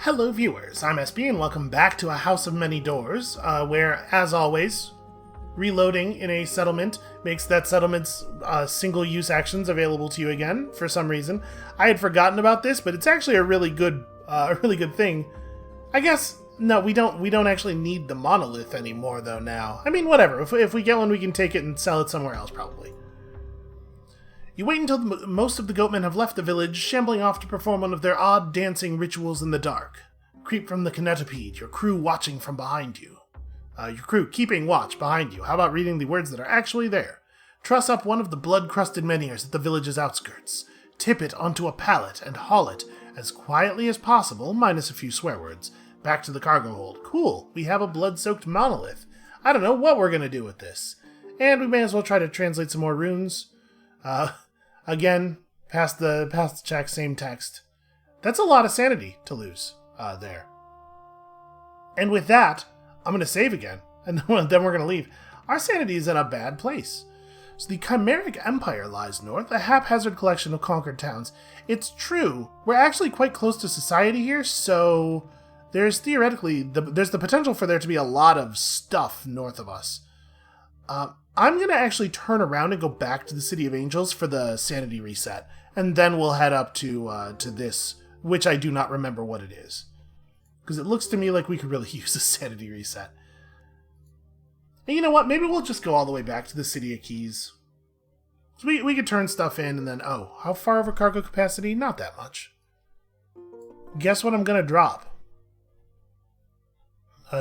Hello viewers, I'm SB and welcome back to A House of Many Doors, where, as always, reloading in a settlement makes that settlement's single-use actions available to you again, for some reason. I had forgotten about this, but it's actually a really good thing. I guess, no, we don't actually need the monolith anymore, though, now. I mean, whatever, if we get one, we can take it and sell it somewhere else, probably. You wait until most of the goatmen have left the village, shambling off to perform one of their odd dancing rituals in the dark. Creep from the kinetopede, your crew watching from behind you. Your crew keeping watch behind you. How about reading the words that are actually there? Truss up one of the blood-crusted menhirs at the village's outskirts. Tip it onto a pallet and haul it, as quietly as possible, minus a few swear words, back to the cargo hold. Cool, we have a blood-soaked monolith. I don't know what we're gonna do with this. And we may as well try to translate some more runes. Again, past the check, same text. That's a lot of sanity to lose, there. And with that, I'm going to save again, and then we're going to leave. Our sanity is in a bad place. So the Chimeric Empire lies north, a haphazard collection of conquered towns. It's true, we're actually quite close to society here, so there's theoretically, there's the potential for there to be a lot of stuff north of us. I'm going to actually turn around and go back to the City of Angels for the sanity reset, and then we'll head up to this, which I do not remember what it is. Because it looks to me like we could really use a sanity reset. And you know what? Maybe we'll just go all the way back to the City of Keys. So we could turn stuff in, and then, oh, how far over cargo capacity? Not that much. Guess what I'm going to drop?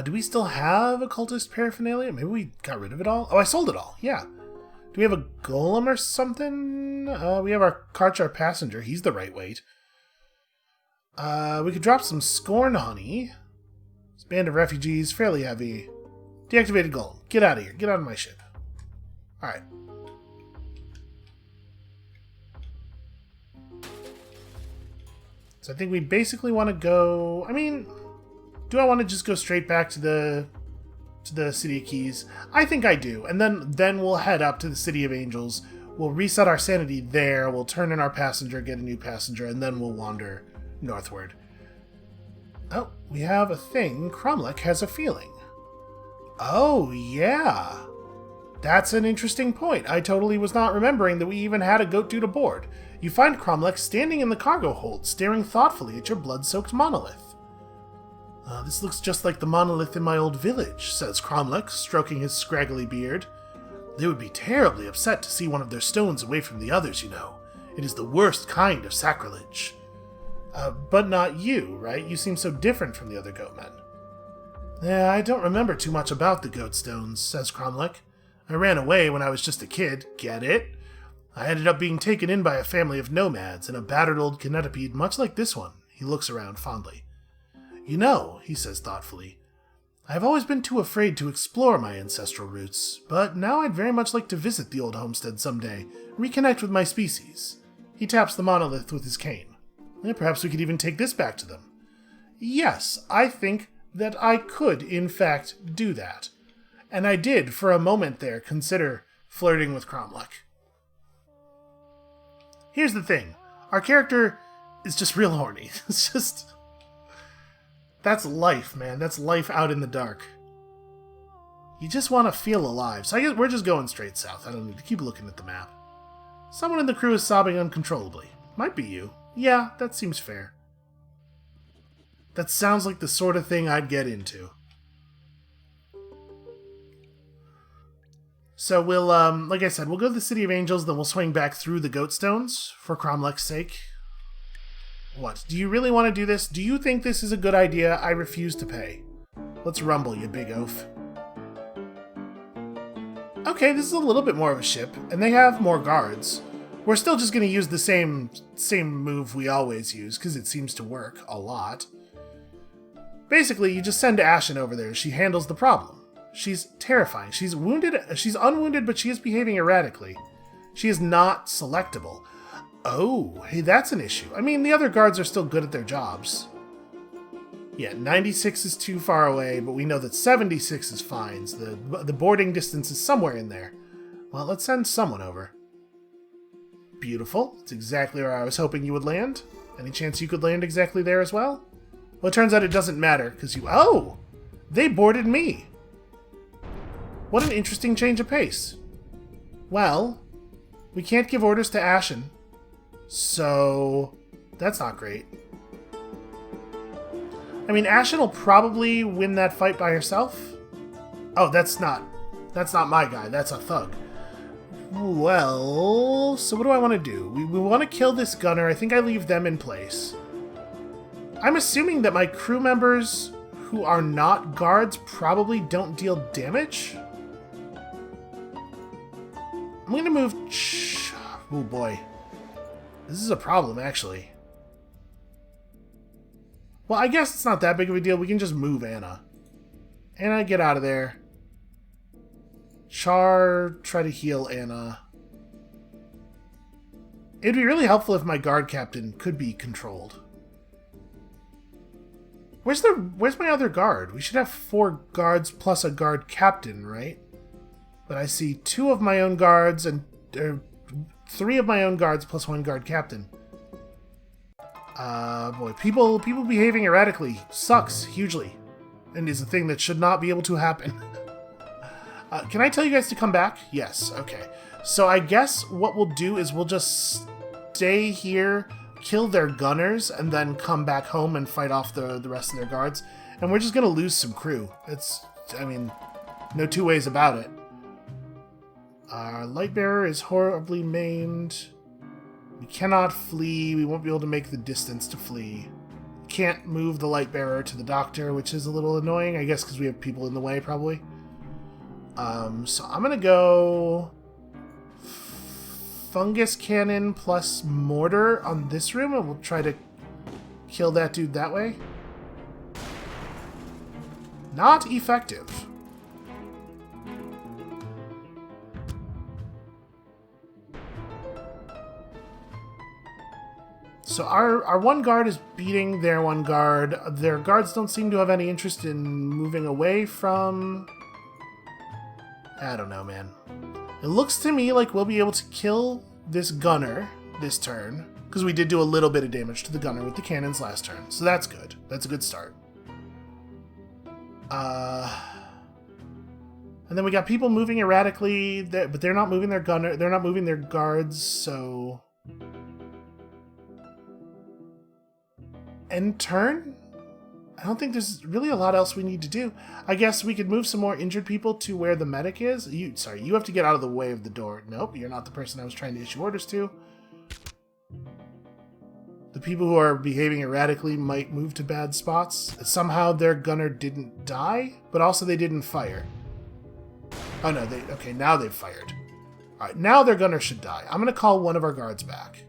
Do we still have occultist paraphernalia? Maybe we got rid of it all? Oh, I sold it all. Yeah. Do we have a golem or something? We have our Karchar passenger. He's the right weight. We could drop some scorn honey. This band of refugees, fairly heavy. Deactivated golem. Get out of here. Get out of my ship. Alright. So I think we basically want to go... I mean... Do I want to just go straight back to the City of Keys? I think I do. And then we'll head up to the City of Angels. We'll reset our sanity there. We'll turn in our passenger, get a new passenger, and then we'll wander northward. Oh, we have a thing. Cromlech has a feeling. Oh, yeah. That's an interesting point. I totally was not remembering that we even had a goat dude aboard. You find Cromlech standing in the cargo hold, staring thoughtfully at your blood-soaked monolith. This looks just like the monolith in my old village, says Cromlech, stroking his scraggly beard. They would be terribly upset to see one of their stones away from the others, you know. It is the worst kind of sacrilege. But not you, right? You seem so different from the other goatmen. Yeah, I don't remember too much about the goat stones, says Cromlech. I ran away when I was just a kid, get it? I ended up being taken in by a family of nomads in a battered old kinetopede much like this one. He looks around fondly. You know, he says thoughtfully, I've always been too afraid to explore my ancestral roots, but now I'd very much like to visit the old homestead someday, reconnect with my species. He taps the monolith with his cane. And perhaps we could even take this back to them. Yes, I think that I could, in fact, do that. And I did, for a moment there, consider flirting with Cromlech. Here's the thing. Our character is just real horny. It's just... That's life, man. That's life out in the dark. You just want to feel alive. So I guess we're just going straight south. I don't need to keep looking at the map. Someone in the crew is sobbing uncontrollably. Might be you. Yeah, that seems fair. That sounds like the sort of thing I'd get into. So we'll, like I said, we'll go to the City of Angels, then we'll swing back through the goat stones, for Cromlech's sake. What? Do you really want to do this? Do you think this is a good idea? I refuse to pay. Let's rumble, you big oaf. Okay, this is a little bit more of a ship, and they have more guards. We're still just going to use the same move we always use, because it seems to work a lot. Basically, you just send Ashen over there. She handles the problem. She's terrifying. She's wounded. She's unwounded, but she is behaving erratically. She is not selectable. Oh, hey, that's an issue. I mean, the other guards are still good at their jobs. Yeah, 96 is too far away, but we know that 76 is fine, so the boarding distance is somewhere in there. Well, let's send someone over. Beautiful. That's exactly where I was hoping you would land. Any chance you could land exactly there as well? Well, it turns out it doesn't matter, because you... Oh! They boarded me! What an interesting change of pace. Well, we can't give orders to Ashen, so that's not great. I mean, Ashen will probably win that fight by herself. Oh, that's not my guy. That's a thug. Well, so what do I want to do? We want to kill this gunner. I think I leave them in place. I'm assuming that my crew members who are not guards probably don't deal damage. I'm going to move... Oh boy. This is a problem, actually. Well, I guess it's not that big of a deal. We can just move Anna. Anna, get out of there. Char, try to heal Anna. It'd be really helpful if my guard captain could be controlled. Where's my other guard? We should have 4 guards plus a guard captain, right? But I see 2 of my own guards and 3 of my own guards plus 1 guard captain. Boy, people behaving erratically sucks hugely, and is a thing that should not be able to happen. Can I tell you guys to come back? Yes. Okay. So I guess what we'll do is we'll just stay here, kill their gunners, and then come back home and fight off the rest of their guards. And we're just gonna lose some crew. I mean, no two ways about it. Our Lightbearer is horribly maimed. We cannot flee. We won't be able to make the distance to flee. Can't move the Lightbearer to the doctor, which is a little annoying, I guess because we have people in the way, probably. So I'm gonna go Fungus Cannon plus Mortar on this room, and we'll try to kill that dude that way. Not effective. So our one guard is beating their one guard. Their guards don't seem to have any interest in moving away from... I don't know, man. It looks to me like we'll be able to kill this gunner this turn, because we did do a little bit of damage to the gunner with the cannons last turn, so that's good. That's a good start. And then we got people moving erratically, but they're not moving their gunner. They're not moving their guards, so... End turn? I don't think there's really a lot else we need to do. I guess we could move some more injured people to where the medic is. You have to get out of the way of the door. Nope, you're not the person I was trying to issue orders to. The people who are behaving erratically might move to bad spots. Somehow their gunner didn't die, but also they didn't fire. Oh no, okay, now they've fired. Alright, now their gunner should die. I'm going to call one of our guards back.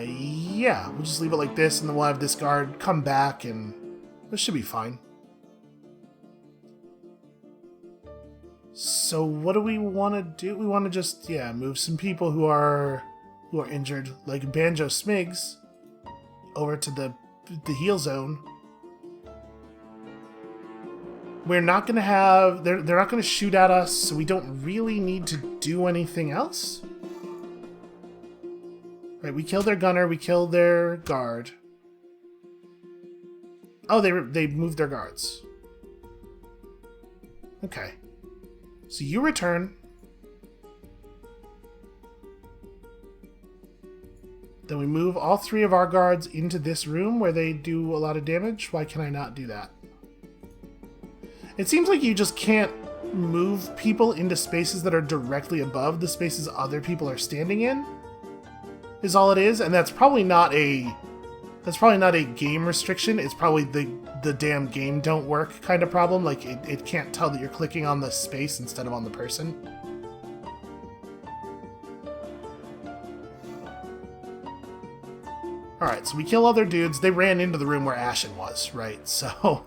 Yeah, we'll just leave it like this, and then we'll have this guard come back, and this should be fine. So what do we want to do? We want to just, move some people who are injured, like Banjo Smigs, over to the heal zone. We're not going to have... They're not going to shoot at us, so we don't really need to do anything else. Right, we killed their gunner, we killed their guard. Oh, they moved their guards. Okay. So you return. Then we move all 3 of our guards into this room where they do a lot of damage. Why can I not do that? It seems like you just can't move people into spaces that are directly above the spaces other people are standing in. Is all it is, and that's probably not a game restriction. It's probably the damn game don't work kind of problem. Like it can't tell that you're clicking on the space instead of on the person. Alright, so we kill other dudes. They ran into the room where Ashen was, right? So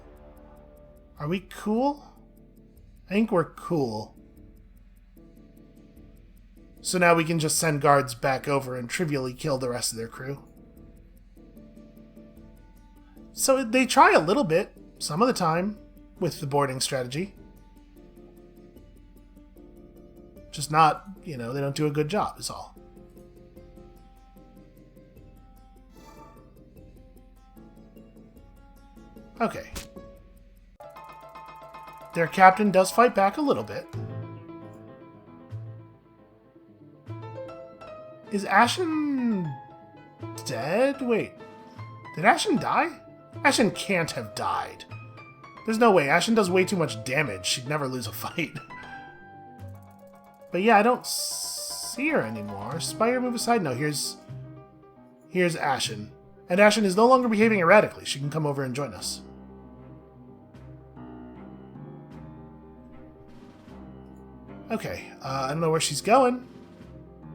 are we cool? I think we're cool. So now we can just send guards back over and trivially kill the rest of their crew. So they try a little bit, some of the time, with the boarding strategy. Just not, they don't do a good job, is all. Okay. Their captain does fight back a little bit. Is Ashen dead? Wait. Did Ashen die? Ashen can't have died. There's no way. Ashen does way too much damage. She'd never lose a fight. But yeah, I don't see her anymore. Spire, move aside. No, here's Ashen. And Ashen is no longer behaving erratically. She can come over and join us. Okay, I don't know where she's going.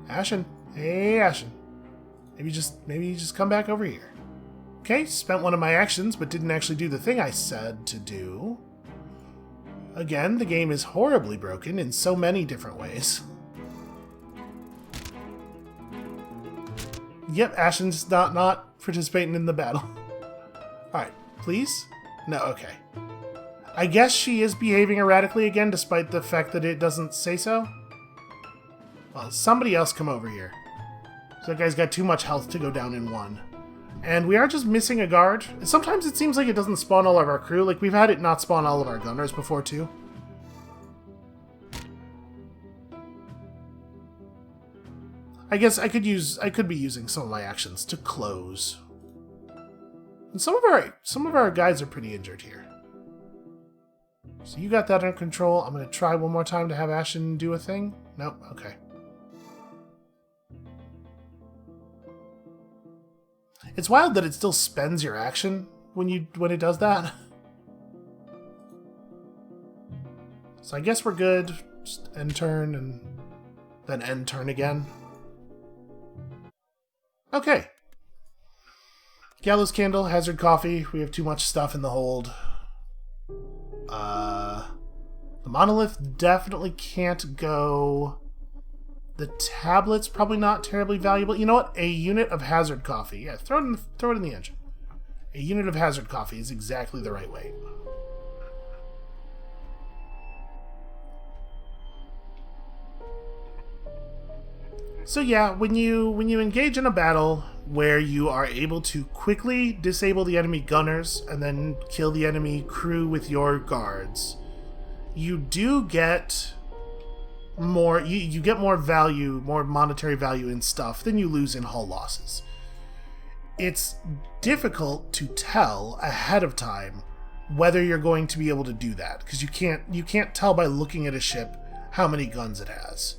Ashen. Hey, Ashen. Maybe you just come back over here. Okay, spent one of my actions, but didn't actually do the thing I said to do. Again, the game is horribly broken in so many different ways. Yep, Ashen's not participating in the battle. Alright, please? No, okay. I guess she is behaving erratically again, despite the fact that it doesn't say so. Well, somebody else come over here. So that guy's got too much health to go down in one. And we are just missing a guard. Sometimes it seems like it doesn't spawn all of our crew. Like, we've had it not spawn all of our gunners before, too. I guess I could be using some of my actions to close. And some of our guys are pretty injured here. So you got that under control. I'm going to try one more time to have Ashen do a thing. Nope, okay. It's wild that it still spends your action when it does that. So I guess we're good. Just end turn and then end turn again. Okay. Gallows Candle, Hazard Coffee. We have too much stuff in the hold. The Monolith definitely can't go. The tablet's probably not terribly valuable. You know what? A unit of Hazard Coffee. Yeah, throw it in the engine. A unit of Hazard Coffee is exactly the right weight. So yeah, when you engage in a battle where you are able to quickly disable the enemy gunners and then kill the enemy crew with your guards, you do get more you get more value, more monetary value in stuff than you lose in hull losses. It's difficult to tell ahead of time whether you're going to be able to do that, because you can't tell by looking at a ship how many guns it has.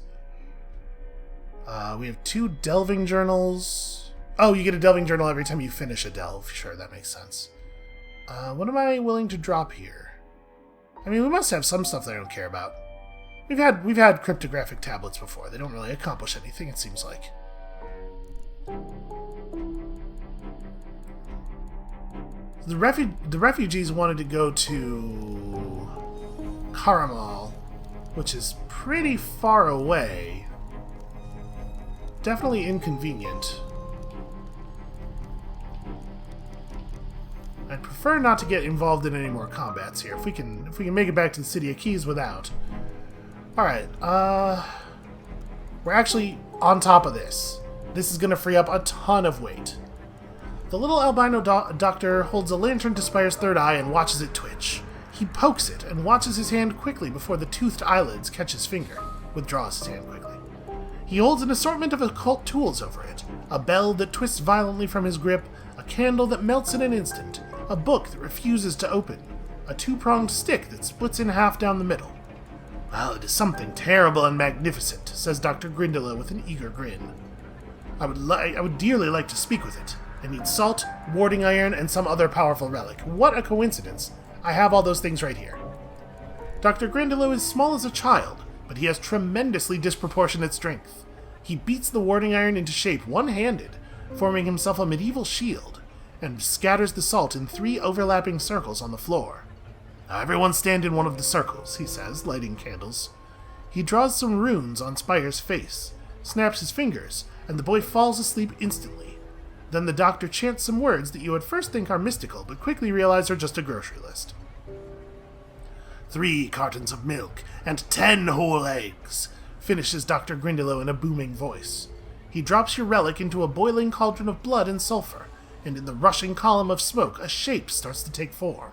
We have 2 delving journals. Oh, you get a delving journal every time you finish a delve. Sure, that makes sense. What am I willing to drop here? I mean, we must have some stuff that I don't care about. We've had cryptographic tablets before. They don't really accomplish anything, it seems like. The refugees wanted to go to Karamal, which is pretty far away. Definitely inconvenient. I'd prefer not to get involved in any more combats here. If we can make it back to the City of Keys without. Alright, we're actually on top of this. This is going to free up a ton of weight. The little albino doctor holds a lantern to Spire's third eye and watches it twitch. He pokes it and watches his hand quickly before the toothed eyelids catch his finger. Withdraws his hand quickly. He holds an assortment of occult tools over it. A bell that twists violently from his grip, a candle that melts in an instant, a book that refuses to open, a 2-pronged stick that splits in half down the middle. Well, it is something terrible and magnificent, says Dr. Grindylow with an eager grin. I would dearly like to speak with it. I need salt, warding iron, and some other powerful relic. What a coincidence. I have all those things right here. Dr. Grindylow is small as a child, but he has tremendously disproportionate strength. He beats the warding iron into shape one-handed, forming himself a medieval shield, and scatters the salt in 3 overlapping circles on the floor. Now everyone stand in one of the circles, he says, lighting candles. He draws some runes on Spire's face, snaps his fingers, and the boy falls asleep instantly. Then the doctor chants some words that you at first think are mystical, but quickly realize are just a grocery list. 3 cartons of milk and 10 whole eggs, finishes Dr. Grindylow in a booming voice. He drops your relic into a boiling cauldron of blood and sulfur, and in the rushing column of smoke, a shape starts to take form.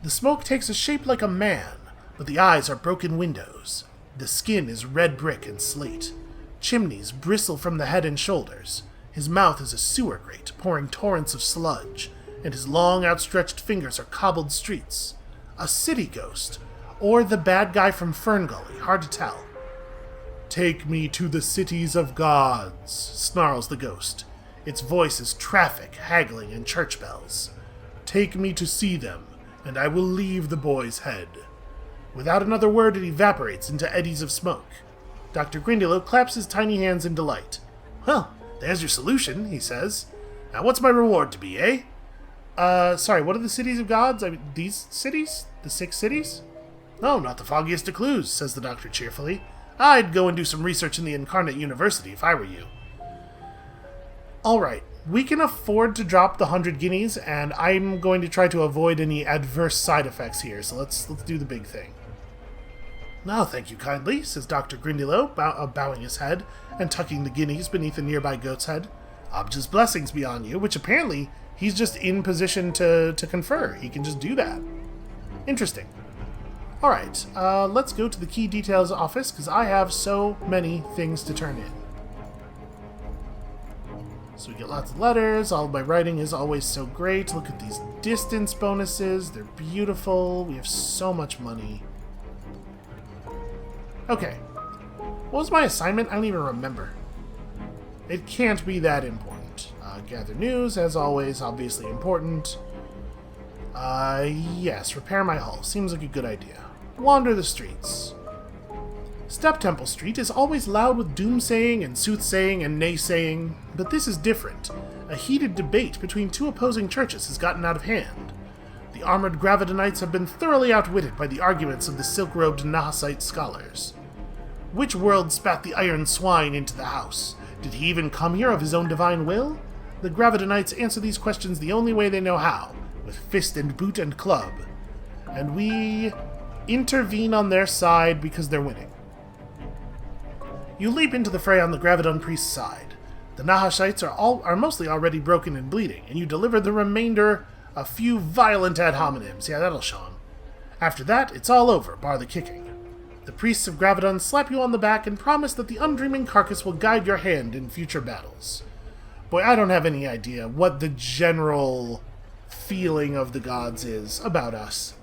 The smoke takes a shape like a man, but the eyes are broken windows. The skin is red brick and slate. Chimneys bristle from the head and shoulders. His mouth is a sewer grate, pouring torrents of sludge, and his long outstretched fingers are cobbled streets. A city ghost, or the bad guy from Ferngully, hard to tell. "Take me to the cities of gods," snarls the ghost. Its voice is traffic, haggling, and church bells. "Take me to see them, and I will leave the boy's head." Without another word, it evaporates into eddies of smoke. Dr. Grindylow claps his tiny hands in delight. "Well, there's your solution," he says. "Now what's my reward to be, eh?" Sorry, what are the cities of gods? I mean, these cities? The 6 cities? "Oh, not the foggiest of clues," says the doctor cheerfully. "I'd go and do some research in the Incarnate University if I were you." Alright, we can afford to drop the 100 guineas, and I'm going to try to avoid any adverse side effects here, so let's do the big thing. "No, thank you kindly," says Dr. Grindylow, bowing his head and tucking the guineas beneath a nearby goat's head. "Abja's blessings be on you," which apparently he's just in position to confer. He can just do that. Interesting. Alright, let's go to the key details office, because I have so many things to turn in. So we get lots of letters. All of my writing is always so great. Look at these distance bonuses. They're beautiful. We have so much money. Okay. What was my assignment? I don't even remember. It can't be that important. Gather news, as always, obviously important. Yes, repair my hull. Seems like a good idea. Wander the streets. Step Temple Street is always loud with doomsaying and soothsaying and naysaying, but this is different. A heated debate between 2 opposing churches has gotten out of hand. The armored Gravidonites have been thoroughly outwitted by the arguments of the silk-robed Nahasite scholars. Which world spat the iron swine into the house? Did he even come here of his own divine will? The Gravidonites answer these questions the only way they know how, with fist and boot and club. And we intervene on their side because they're winning. You leap into the fray on the Gravidon priest's side. The Nahashites are mostly already broken and bleeding, and you deliver the remainder a few violent ad hominems. Yeah, that'll show 'em. After that, it's all over, bar the kicking. The priests of Gravidon slap you on the back and promise that the undreaming carcass will guide your hand in future battles. Boy, I don't have any idea what the general feeling of the gods is about us.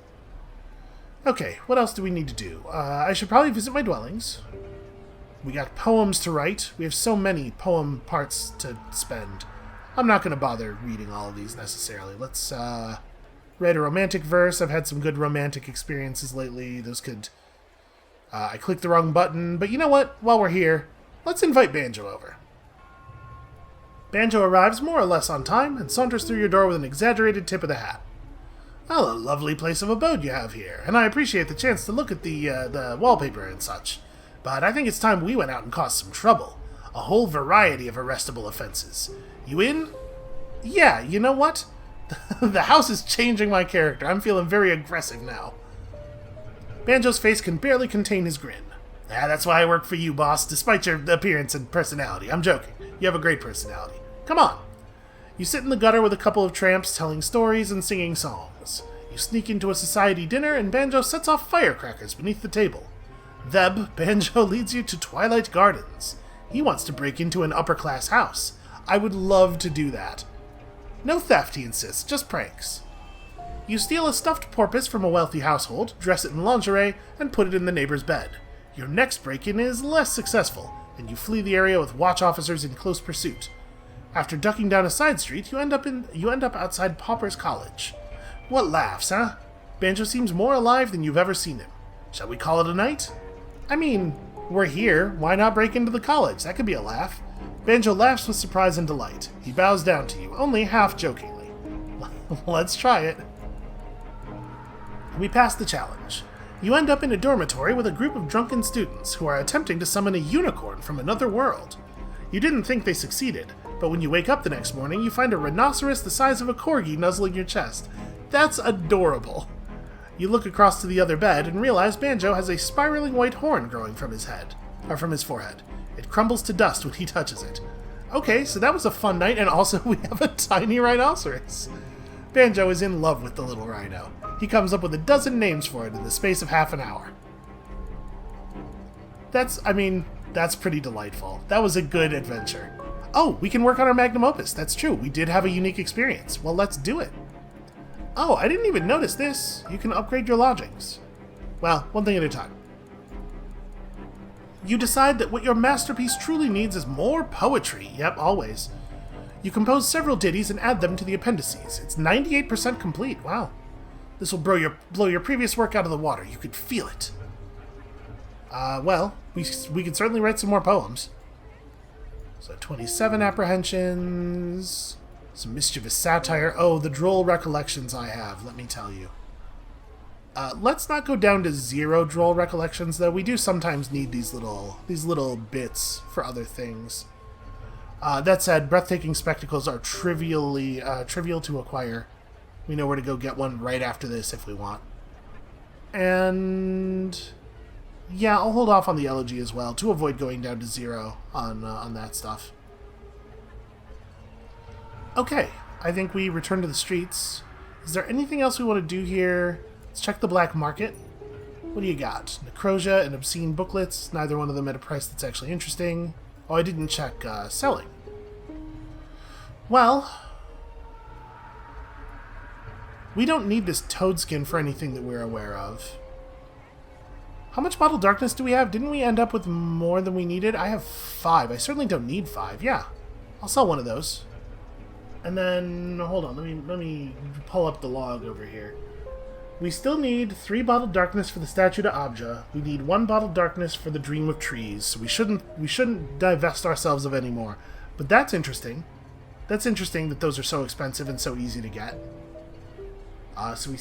Okay, what else do we need to do? I should probably visit my dwellings. We got poems to write. We have so many poem parts to spend. I'm not going to bother reading all of these necessarily. Let's write a romantic verse. I've had some good romantic experiences lately. Those could... I clicked the wrong button, but you know what? While we're here, let's invite Banjo over. Banjo arrives more or less on time and saunters through your door with an exaggerated tip of the hat. Well, a lovely place of abode you have here, and I appreciate the chance to look at the wallpaper and such. But I think it's time we went out and caused some trouble. A whole variety of arrestable offenses. You in? Yeah, you know what? The house is changing my character. I'm feeling very aggressive now. Banjo's face can barely contain his grin. That's why I work for you, boss, despite your appearance and personality. I'm joking. You have a great personality. Come on. You sit in the gutter with a couple of tramps telling stories and singing songs. You sneak into a society dinner and Banjo sets off firecrackers beneath the table. Then, Banjo leads you to Twilight Gardens. He wants to break into an upper-class house. I would love to do that. No theft, he insists, just pranks. You steal a stuffed porpoise from a wealthy household, dress it in lingerie, and put it in the neighbor's bed. Your next break-in is less successful, and you flee the area with watch officers in close pursuit. After ducking down a side street, you end up outside Pauper's College. What laughs, huh? Banjo seems more alive than you've ever seen him. Shall we call it a night? I mean, we're here. Why not break into the college? That could be a laugh. Banjo laughs with surprise and delight. He bows down to you, only half jokingly. Let's try it. We pass the challenge. You end up in a dormitory with a group of drunken students who are attempting to summon a unicorn from another world. You didn't think they succeeded, but when you wake up the next morning, you find a rhinoceros the size of a corgi nuzzling your chest. That's adorable. You look across to the other bed and realize Banjo has a spiraling white horn growing from his forehead. It crumbles to dust when he touches it. Okay, so that was a fun night, and also we have a tiny rhinoceros. Banjo is in love with the little rhino. He comes up with a dozen names for it in the space of half an hour. That's pretty delightful. That was a good adventure. Oh, we can work on our magnum opus. That's true. We did have a unique experience. Well, let's do it. Oh, I didn't even notice this. You can upgrade your lodgings. Well, one thing at a time. You decide that what your masterpiece truly needs is more poetry. Yep, always. You compose several ditties and add them to the appendices. It's 98% complete. Wow. This will blow your previous work out of the water. You could feel it. Well, we can certainly write some more poems. So 27 apprehensions, some mischievous satire. Oh, the droll recollections I have, let me tell you. Let's not go down to 0 droll recollections, though. We do sometimes need these little bits for other things. That said, breathtaking spectacles are trivial to acquire. We know where to go get one right after this if we want. And yeah, I'll hold off on the elegy as well to avoid going down to 0 on that stuff. Okay, I think we return to the streets. Is there anything else we want to do here? Let's check the black market. What do you got? Necrosia and obscene booklets. Neither one of them at a price that's actually interesting. Oh, I didn't check selling. Well, we don't need this toad skin for anything that we're aware of. How much bottled darkness do we have? Didn't we end up with more than we needed? I have 5. I certainly don't need 5. Yeah, I'll sell one of those. And then, hold on, let me pull up the log over here. We still need 3 bottled darkness for the statue to Abja. We need 1 bottled darkness for the Dream of Trees. So we shouldn't divest ourselves of any more. But that's interesting. That's interesting that those are so expensive and so easy to get. So we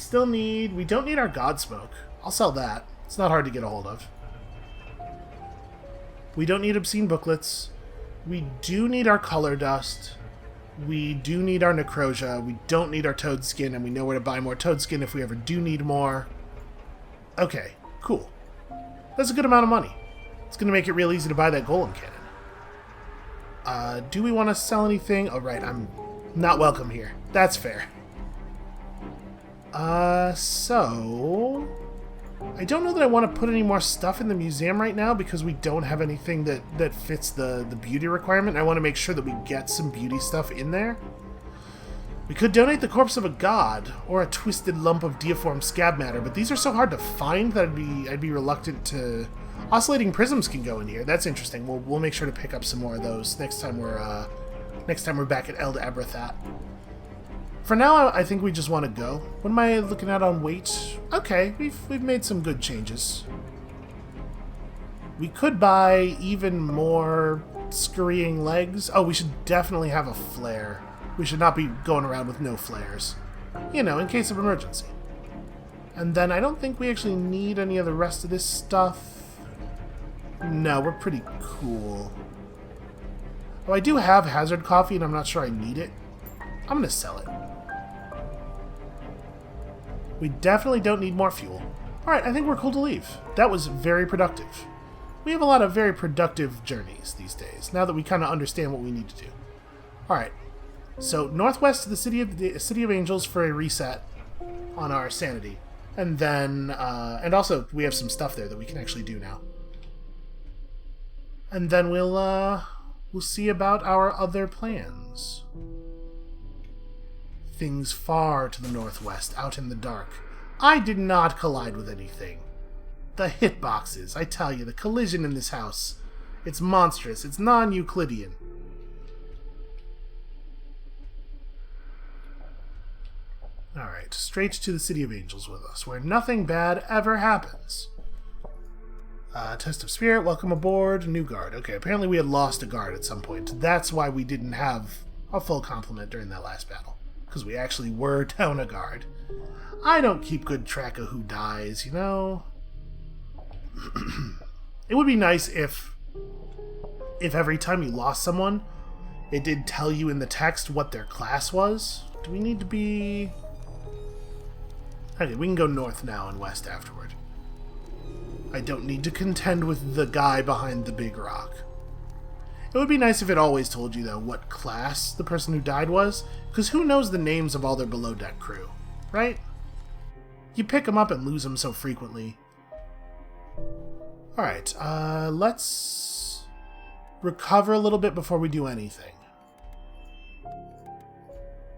don't need our Godsmoke. I'll sell that. It's not hard to get a hold of. We don't need obscene booklets. We do need our color dust. We do need our Necrosia. We don't need our toad skin, and we know where to buy more toad skin if we ever do need more. Okay, cool. That's a good amount of money. It's going to make it real easy to buy that golem cannon. Do we want to sell anything? Oh, right, I'm not welcome here. That's fair. So I don't know that I want to put any more stuff in the museum right now because we don't have anything that fits the beauty requirement. I want to make sure that we get some beauty stuff in there. We could donate the corpse of a god or a twisted lump of deiform scab matter, but these are so hard to find that I'd be reluctant to. Oscillating prisms can go in here. That's interesting. We'll make sure to pick up some more of those next time we're back at Eld Abrathat. For now, I think we just want to go. What am I looking at on weight? Okay, we've made some good changes. We could buy even more scurrying legs. Oh, we should definitely have a flare. We should not be going around with no flares. You know, in case of emergency. And then I don't think we actually need any of the rest of this stuff. No, we're pretty cool. Oh, I do have hazard coffee, and I'm not sure I need it. I'm gonna sell it. We definitely don't need more fuel. Alright, I think we're cool to leave. That was very productive. We have a lot of very productive journeys these days, now that we kind of understand what we need to do. Alright, so northwest to the City of Angels for a reset on our sanity. And then, and also we have some stuff there that we can actually do now. And then we'll see about our other plans. Things far to the northwest, out in the dark. I did not collide with anything. The hitboxes, I tell you, the collision in this house. It's monstrous, it's non-Euclidean. Alright, straight to the City of Angels with us, where nothing bad ever happens. Test of Spirit, welcome aboard, new guard. Okay, apparently we had lost a guard at some point. That's why we didn't have a full complement during that last battle. Because we actually were down a guard. I don't keep good track of who dies, you know? It would be nice if every time you lost someone, it did tell you in the text what their class was. Do we need to be... Okay, we can go north now and west afterward. I don't need to contend with the guy behind the big rock. It would be nice if it always told you, though, what class the person who died was, because who knows the names of all their below-deck crew, right? You pick them up and lose them so frequently. Alright, let's recover a little bit before we do anything.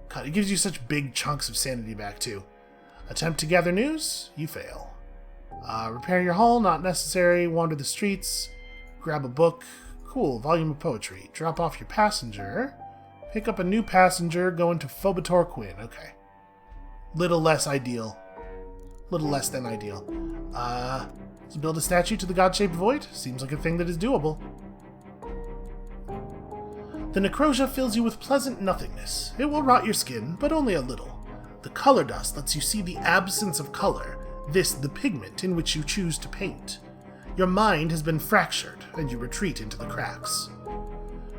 God, it gives you such big chunks of sanity back, too. Attempt to gather news? You fail. Repair your hull? Not necessary. Wander the streets. Grab a book. Cool, volume of poetry. Drop off your passenger. Pick up a new passenger. Go into Failbetter Games. Okay. Little less ideal. Little less than ideal. Let's build a statue to the God-shaped void. Seems like a thing that is doable. The necrosia fills you with pleasant nothingness. It will rot your skin, but only a little. The color dust lets you see the absence of color, this the pigment in which you choose to paint. Your mind has been fractured, and you retreat into the cracks.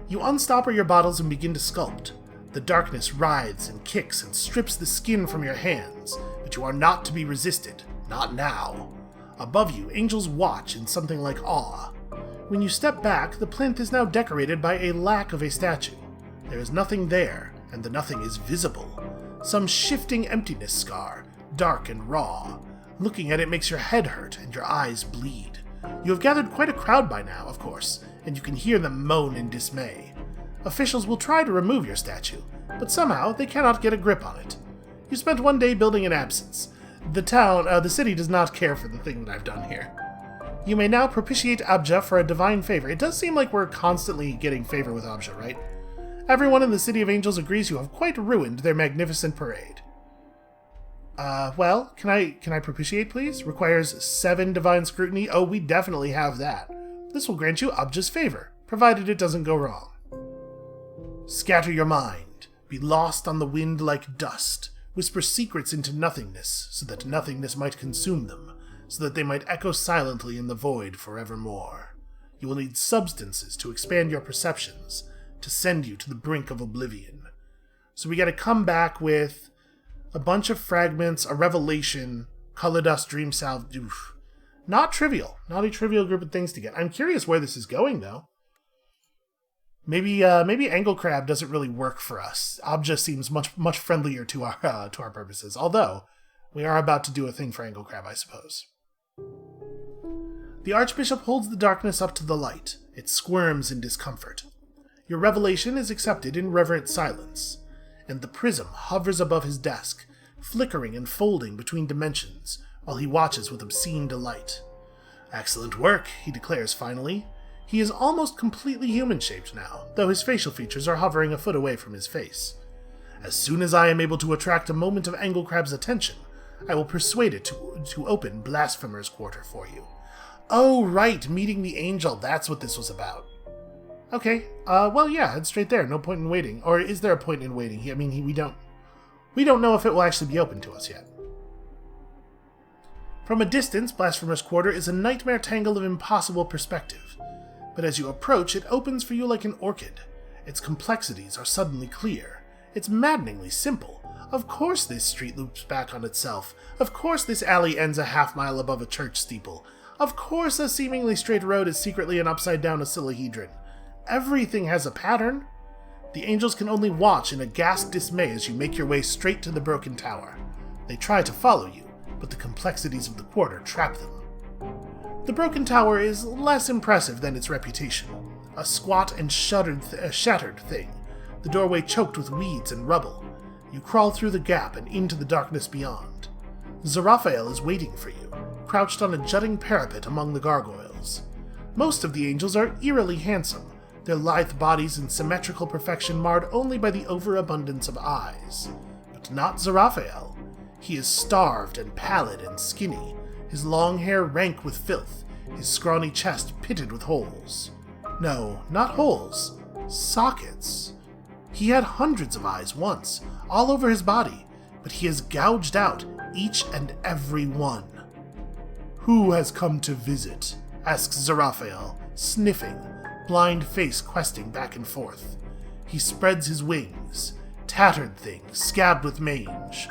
You unstopper your bottles and begin to sculpt. The darkness writhes and kicks and strips the skin from your hands, but you are not to be resisted, not now. Above you, angels watch in something like awe. When you step back, the plinth is now decorated by a lack of a statue. There is nothing there, and the nothing is visible. Some shifting emptiness scar, dark and raw. Looking at it makes your head hurt and your eyes bleed. You have gathered quite a crowd by now, of course, and you can hear them moan in dismay. Officials will try to remove your statue, but somehow they cannot get a grip on it. You spent one day building an absence. The city does not care for the thing that I've done here. You may now propitiate Abja for a divine favor. It does seem like we're constantly getting favor with Abja, right? Everyone in the City of Angels agrees you have quite ruined their magnificent parade. Well, can I propitiate, please? Requires 7 divine scrutiny. Oh, we definitely have that. This will grant you Abja's favor, provided it doesn't go wrong. Scatter your mind. Be lost on the wind like dust. Whisper secrets into nothingness, so that nothingness might consume them, so that they might echo silently in the void forevermore. You will need substances to expand your perceptions, to send you to the brink of oblivion. So we gotta come back with a bunch of fragments, a revelation, color dust, dream salve. Oof. Not trivial. Not a trivial group of things to get. I'm curious where this is going, though. Maybe Angle Crab doesn't really work for us. Abja seems much friendlier to our purposes. Although, we are about to do a thing for Angle Crab, I suppose. The Archbishop holds the darkness up to the light. It squirms in discomfort. Your revelation is accepted in reverent silence, and the prism hovers above his desk, flickering and folding between dimensions, while he watches with obscene delight. Excellent work, he declares finally. He is almost completely human-shaped now, though his facial features are hovering a foot away from his face. As soon as I am able to attract a moment of Angle Crab's attention, I will persuade it to open Blasphemer's Quarter for you. Oh, right, meeting the angel, that's what this was about. Okay, well, yeah, head straight there, no point in waiting. Or is there a point in waiting? We don't know if it will actually be open to us yet. From a distance, Blasphemer's Quarter is a nightmare tangle of impossible perspective. But as you approach, it opens for you like an orchid. Its complexities are suddenly clear. It's maddeningly simple. Of course this street loops back on itself. Of course this alley ends a half-mile above a church steeple. Of course a seemingly straight road is secretly an upside-down oscillahedron. Everything has a pattern. The angels can only watch in aghast dismay as you make your way straight to the broken tower. They try to follow you, but the complexities of the quarter trap them. The broken tower is less impressive than its reputation. A squat and shattered thing, the doorway choked with weeds and rubble. You crawl through the gap and into the darkness beyond. Zeraphael is waiting for you, crouched on a jutting parapet among the gargoyles. Most of the angels are eerily handsome, their lithe bodies in symmetrical perfection marred only by the overabundance of eyes. But not Zeraphael. He is starved and pallid and skinny, his long hair rank with filth, his scrawny chest pitted with holes. No, not holes. Sockets. He had hundreds of eyes once, all over his body, but he has gouged out each and every one. "Who has come to visit?" asks Zeraphael, sniffing, blind face questing back and forth. He spreads his wings, tattered thing, scabbed with mange.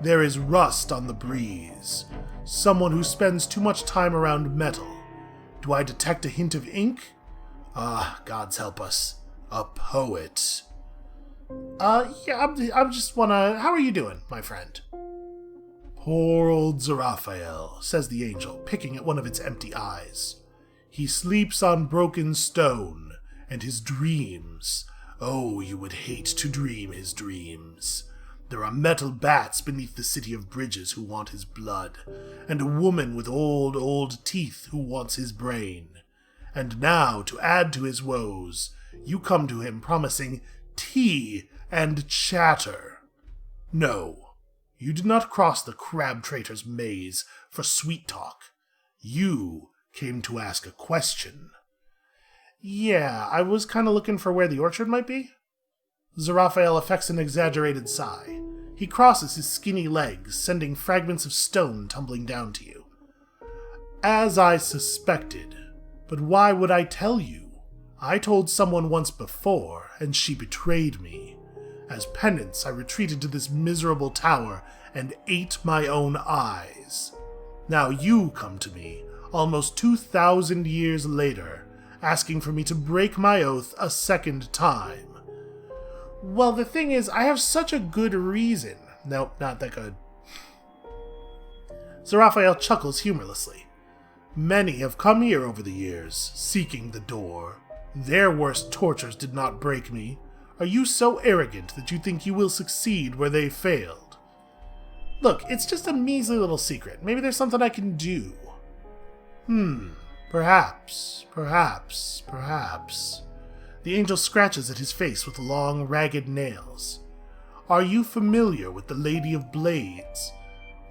"There is rust on the breeze. Someone who spends too much time around metal. Do I detect a hint of ink? Ah, gods help us. A poet. Yeah, I'm just wanna... How are you doing, my friend? Poor old Zeraphael, says the angel, picking at one of its empty eyes. He sleeps on broken stone, and his dreams... Oh, you would hate to dream his dreams. There are metal bats beneath the city of bridges who want his blood, and a woman with old teeth who wants his brain. And now, to add to his woes, you come to him promising tea and chatter. No, you did not cross the crab traitor's maze for sweet talk. You came to ask a question. Yeah, I was kind of looking for where the orchard might be. Zeraphael affects an exaggerated sigh. He crosses his skinny legs, sending fragments of stone tumbling down to you. As I suspected. But why would I tell you? I told someone once before, and she betrayed me. As penance, I retreated to this miserable tower and ate my own eyes. Now you come to me, almost 2,000 years later, asking for me to break my oath a second time. Well, the thing is, I have such a good reason. Nope, not that good. Zeraphael chuckles humorlessly. Many have come here over the years, seeking the door. Their worst tortures did not break me. Are you so arrogant that you think you will succeed where they failed? Look, it's just a measly little secret. Maybe there's something I can do. Perhaps. The angel scratches at his face with long, ragged nails. Are you familiar with the Lady of Blades?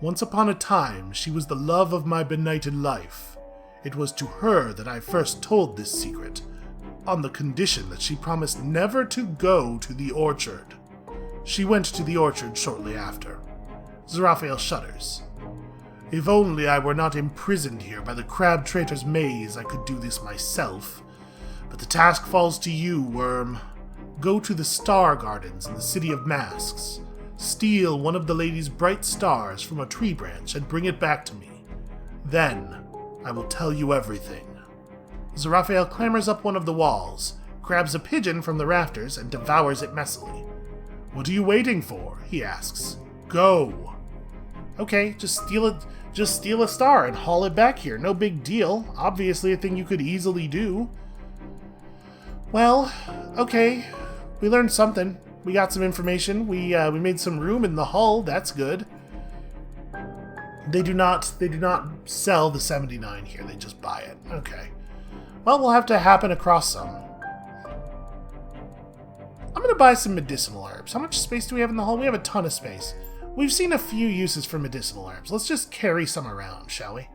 Once upon a time, she was the love of my benighted life. It was to her that I first told this secret, on the condition that she promised never to go to the orchard. She went to the orchard shortly after. Zeraphael shudders. If only I were not imprisoned here by the crab traitor's maze, I could do this myself. But the task falls to you, Worm. Go to the Star Gardens in the City of Masks. Steal one of the lady's bright stars from a tree branch and bring it back to me. Then, I will tell you everything. Zeraphael clambers up one of the walls, grabs a pigeon from the rafters, and devours it messily. What are you waiting for? He asks. Go. Okay, just steal a star and haul it back here. No big deal. Obviously a thing you could easily do. Well, okay. We learned something. We got some information. We made some room in the hull. That's good. They do not sell the 79 here. They just buy it. Okay. Well, we'll have to happen across some. I'm going to buy some medicinal herbs. How much space do we have in the hull? We have a ton of space. We've seen a few uses for medicinal herbs. Let's just carry some around, shall we?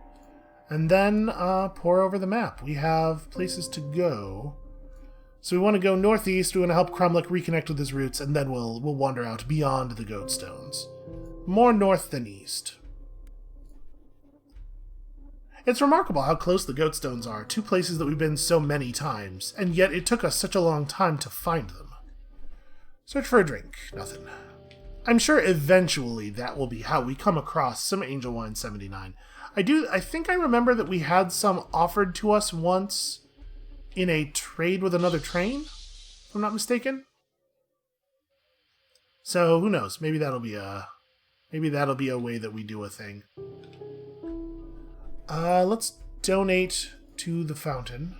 And then pour over the map. We have places to go. So we want to go northeast. We want to help Crumlick reconnect with his roots, and then we'll wander out beyond the Goatstones. More north than east. It's remarkable how close the Goatstones are, two places that we've been so many times, and yet it took us such a long time to find them. Search for a drink. Nothing. I'm sure eventually that will be how we come across some Angel Wine 79. I think I remember that we had some offered to us once in a trade with another train, if I'm not mistaken. So who knows? Maybe that'll be a way that we do a thing. Let's donate to the fountain.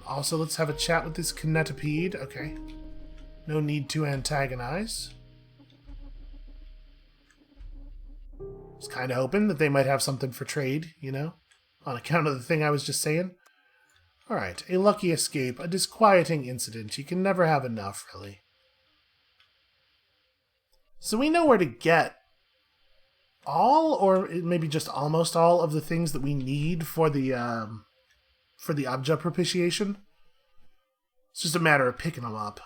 Also, let's have a chat with this Kinetipede. Okay. No need to antagonize. Was kind of hoping that they might have something for trade, you know, on account of the thing I was just saying. Alright, a lucky escape, a disquieting incident. You can never have enough, really. So we know where to get all, or maybe just almost all, of the things that we need for the Abja propitiation. It's just a matter of picking them up.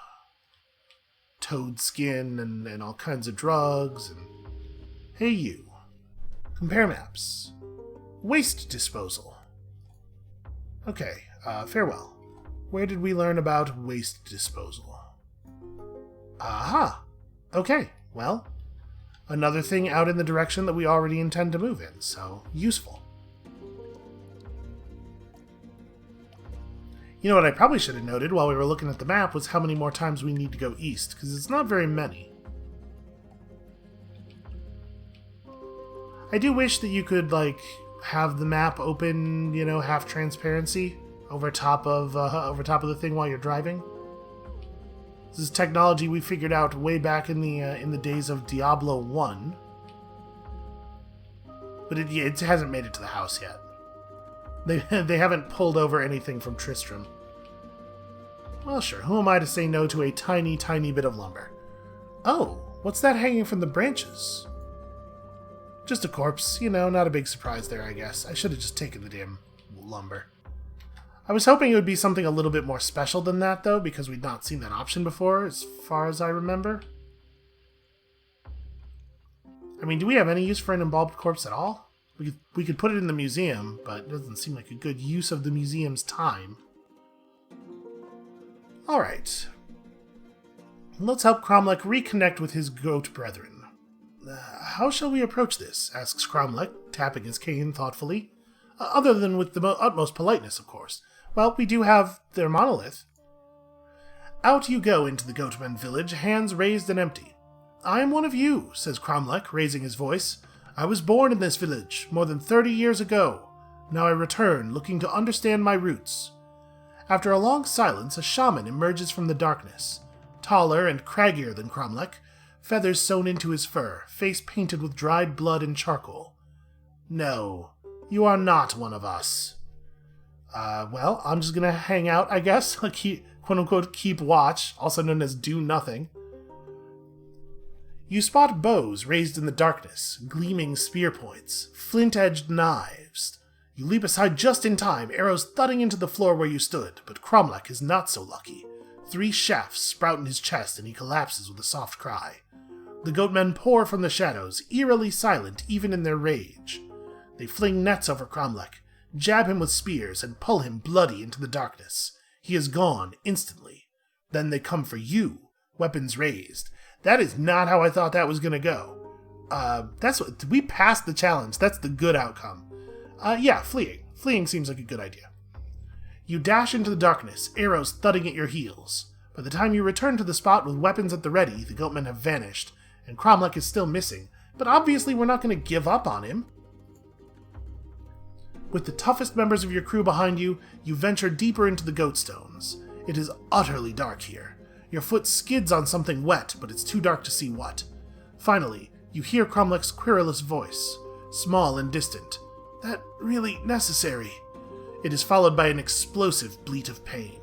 Toad skin and all kinds of drugs. And hey, you. Compare maps. Waste disposal. Okay, farewell. Where did we learn about waste disposal? Aha! Okay, well, another thing out in the direction that we already intend to move in, so useful. You know what I probably should have noted while we were looking at the map was how many more times we need to go east, because it's not very many. I do wish that you could, like, have the map open, you know, half transparency over top of the thing while you're driving. This is technology we figured out way back in the days of Diablo 1. But it hasn't made it to the house yet. They haven't pulled over anything from Tristram. Well, sure, who am I to say no to a tiny, tiny bit of lumber? Oh, what's that hanging from the branches? Just a corpse, you know, not a big surprise there, I guess. I should have just taken the damn lumber. I was hoping it would be something a little bit more special than that, though, because we'd not seen that option before, as far as I remember. I mean, do we have any use for an embalmed corpse at all? We could put it in the museum, but it doesn't seem like a good use of the museum's time. Alright. Let's help Cromlech reconnect with his goat brethren. How shall we approach this? Asks Cromlech, tapping his cane thoughtfully. Other than with the utmost politeness, of course. Well, we do have their monolith. Out you go into the Goatmen village, hands raised and empty. I am one of you, says Cromlech, raising his voice. I was born in this village more than 30 years ago. Now I return, looking to understand my roots. After a long silence, a shaman emerges from the darkness. Taller and craggier than Cromlech, feathers sewn into his fur, face painted with dried blood and charcoal. No, you are not one of us. Well, I'm just gonna hang out, I guess. Quote-unquote, keep watch, also known as do nothing. You spot bows raised in the darkness, gleaming spear points, flint-edged knives. You leap aside just in time, arrows thudding into the floor where you stood, but Cromlech is not so lucky. 3 shafts sprout in his chest, and he collapses with a soft cry. The goatmen pour from the shadows, eerily silent even in their rage. They fling nets over Cromlech, jab him with spears, and pull him bloody into the darkness. He is gone instantly. Then they come for you, weapons raised. That is not how I thought that was gonna go. We passed the challenge. That's the good outcome. Yeah, fleeing. Fleeing seems like a good idea. You dash into the darkness, arrows thudding at your heels. By the time you return to the spot with weapons at the ready, the goatmen have vanished, and Cromlech is still missing, but obviously we're not going to give up on him. With the toughest members of your crew behind you, you venture deeper into the goatstones. It is utterly dark here. Your foot skids on something wet, but it's too dark to see what. Finally, you hear Cromlech's querulous voice, small and distant. That really necessary? It is followed by an explosive bleat of pain.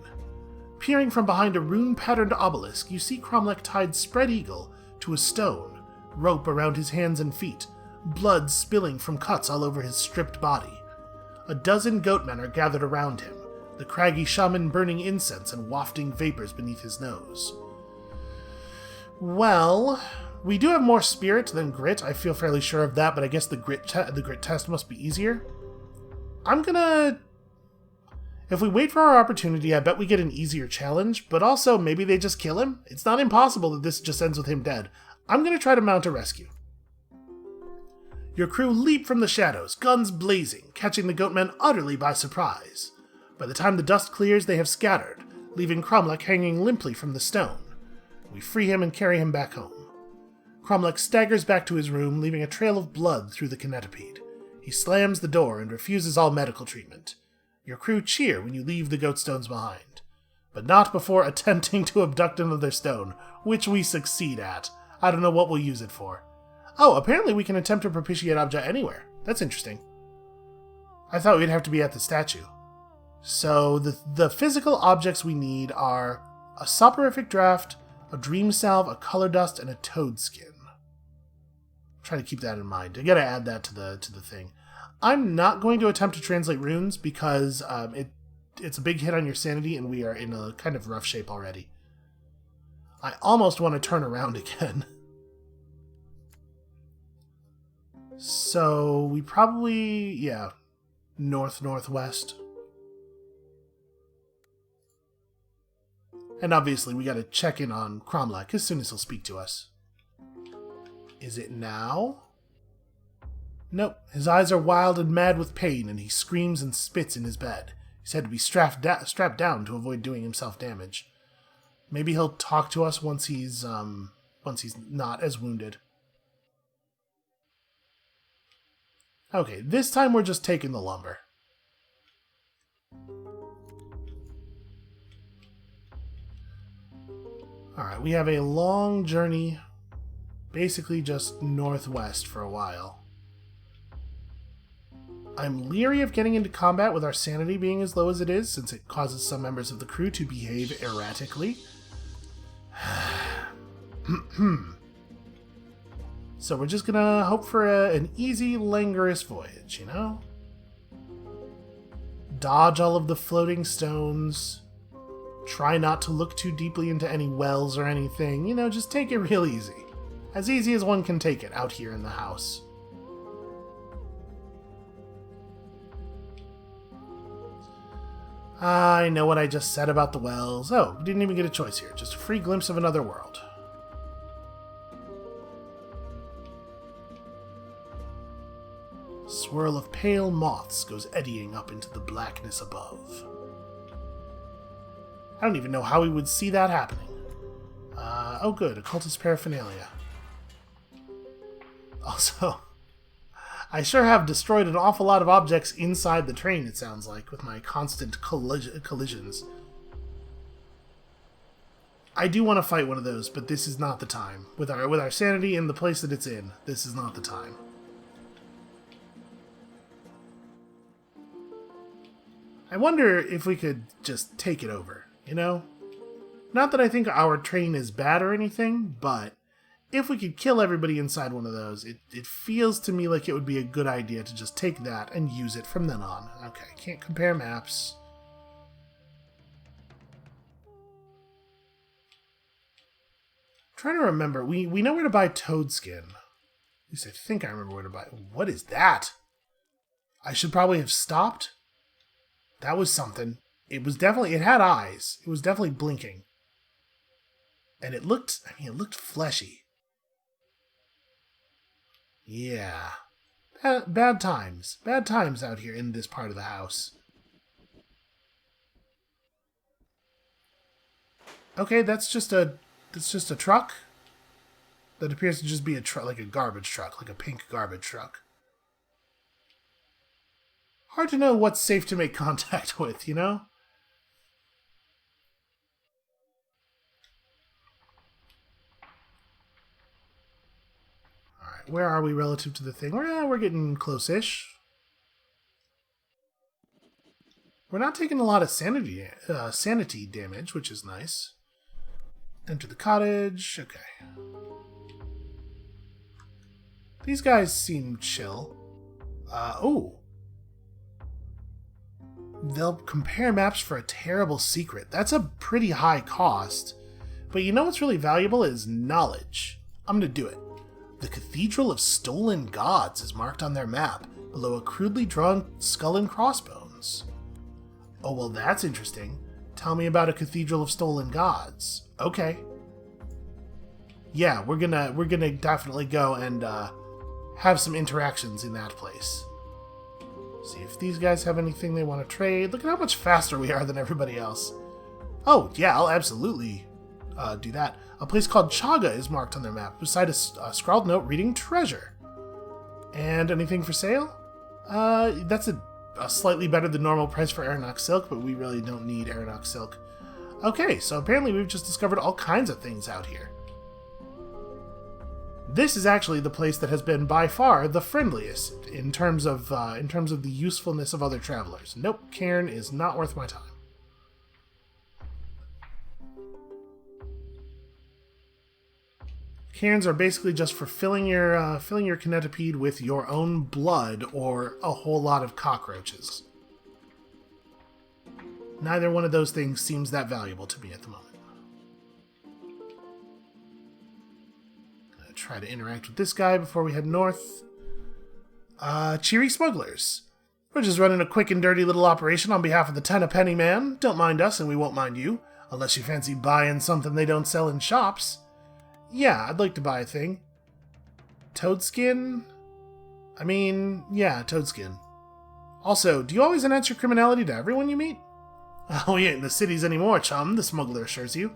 Peering from behind a rune-patterned obelisk, you see Cromlech tied spread eagle to a stone, rope around his hands and feet, blood spilling from cuts all over his stripped body. A dozen goatmen are gathered around him, the craggy shaman burning incense and wafting vapors beneath his nose. Well, we do have more spirit than grit, I feel fairly sure of that, but I guess the grit test must be easier. If we wait for our opportunity, I bet we get an easier challenge, but also maybe they just kill him? It's not impossible that this just ends with him dead. I'm gonna try to mount a rescue. Your crew leap from the shadows, guns blazing, catching the goatmen utterly by surprise. By the time the dust clears, they have scattered, leaving Cromlech hanging limply from the stone. We free him and carry him back home. Cromlech staggers back to his room, leaving a trail of blood through the canopide. He slams the door and refuses all medical treatment. Your crew cheer when you leave the goatstones behind, but not before attempting to abduct another stone, which we succeed at. I don't know what we'll use it for. Oh, apparently we can attempt to propitiate object anywhere. That's interesting. I thought we'd have to be at the statue. So the physical objects we need are a soporific draft, a dream salve, a color dust, and a toad skin. Try to keep that in mind. I gotta add that to the thing. I'm not going to attempt to translate runes because it's a big hit on your sanity and we are in a kind of rough shape already. I almost want to turn around again. So we probably, yeah, northwest. And obviously we gotta check in on Cromlech as soon as he'll speak to us. Is it now? Nope. His eyes are wild and mad with pain, and he screams and spits in his bed. He's had to be strapped down to avoid doing himself damage. Maybe he'll talk to us once he's not as wounded. Okay, this time we're just taking the lumber. Alright, we have a long journey, basically just northwest for a while. I'm leery of getting into combat with our sanity being as low as it is, since it causes some members of the crew to behave erratically. So we're just gonna hope for an easy, languorous voyage, you know? Dodge all of the floating stones. Try not to look too deeply into any wells or anything. You know, just take it real easy. As easy as one can take it out here in the house. I know what I just said about the wells. Oh, didn't even get a choice here. Just a free glimpse of another world. Swirl of pale moths goes eddying up into the blackness above. I don't even know how we would see that happening. Oh good, occultist paraphernalia. Also, I sure have destroyed an awful lot of objects inside the train, it sounds like, with my constant collisions. I do want to fight one of those, but this is not the time. With our sanity in the place that it's in, this is not the time. I wonder if we could just take it over, you know? Not that I think our train is bad or anything, but if we could kill everybody inside one of those, it feels to me like it would be a good idea to just take that and use it from then on. Okay, can't compare maps. I'm trying to remember. We know where to buy toad skin. At least I think I remember where to buy. What is that? I should probably have stopped. That was something. It had eyes. It was definitely blinking. And it looked fleshy. Yeah. Bad times. Bad times out here in this part of the house. Okay, that's just a truck. That appears to just be a truck, like a garbage truck, like a pink garbage truck. Hard to know what's safe to make contact with, you know? Alright, where are we relative to the thing? We're getting close-ish. We're not taking a lot of sanity damage, which is nice. Enter the cottage. Okay. These guys seem chill. Oh. They'll compare maps for a terrible secret. That's a pretty high cost. But you know what's really valuable is knowledge. I'm gonna do it. The Cathedral of Stolen Gods is marked on their map, below a crudely drawn skull and crossbones. Oh, well, that's interesting. Tell me about a Cathedral of Stolen Gods. Okay. Yeah, we're gonna definitely go and have some interactions in that place. See if these guys have anything they want to trade. Look at how much faster we are than everybody else. Oh, yeah, I'll absolutely do that. A place called Chaga is marked on their map, beside a scrawled note reading treasure. And anything for sale? That's a slightly better than normal price for Aeronox Silk, but we really don't need Aeronox Silk. Okay, so apparently we've just discovered all kinds of things out here. This is actually the place that has been by far the friendliest in terms of the usefulness of other travelers. Nope, Cairn is not worth my time. Cairns are basically just for filling your kinetipede with your own blood or a whole lot of cockroaches. Neither one of those things seems that valuable to me at the moment. Try to interact with this guy before we head north. Cheery smugglers. We're just running a quick and dirty little operation on behalf of the Tenpenny Man. Don't mind us and we won't mind you, unless you fancy buying something they don't sell in shops. Yeah, I'd like to buy a thing. Toadskin? I mean, yeah, toadskin. Also, do you always announce your criminality to everyone you meet? Oh, we ain't in the cities anymore, chum, the smuggler assures you.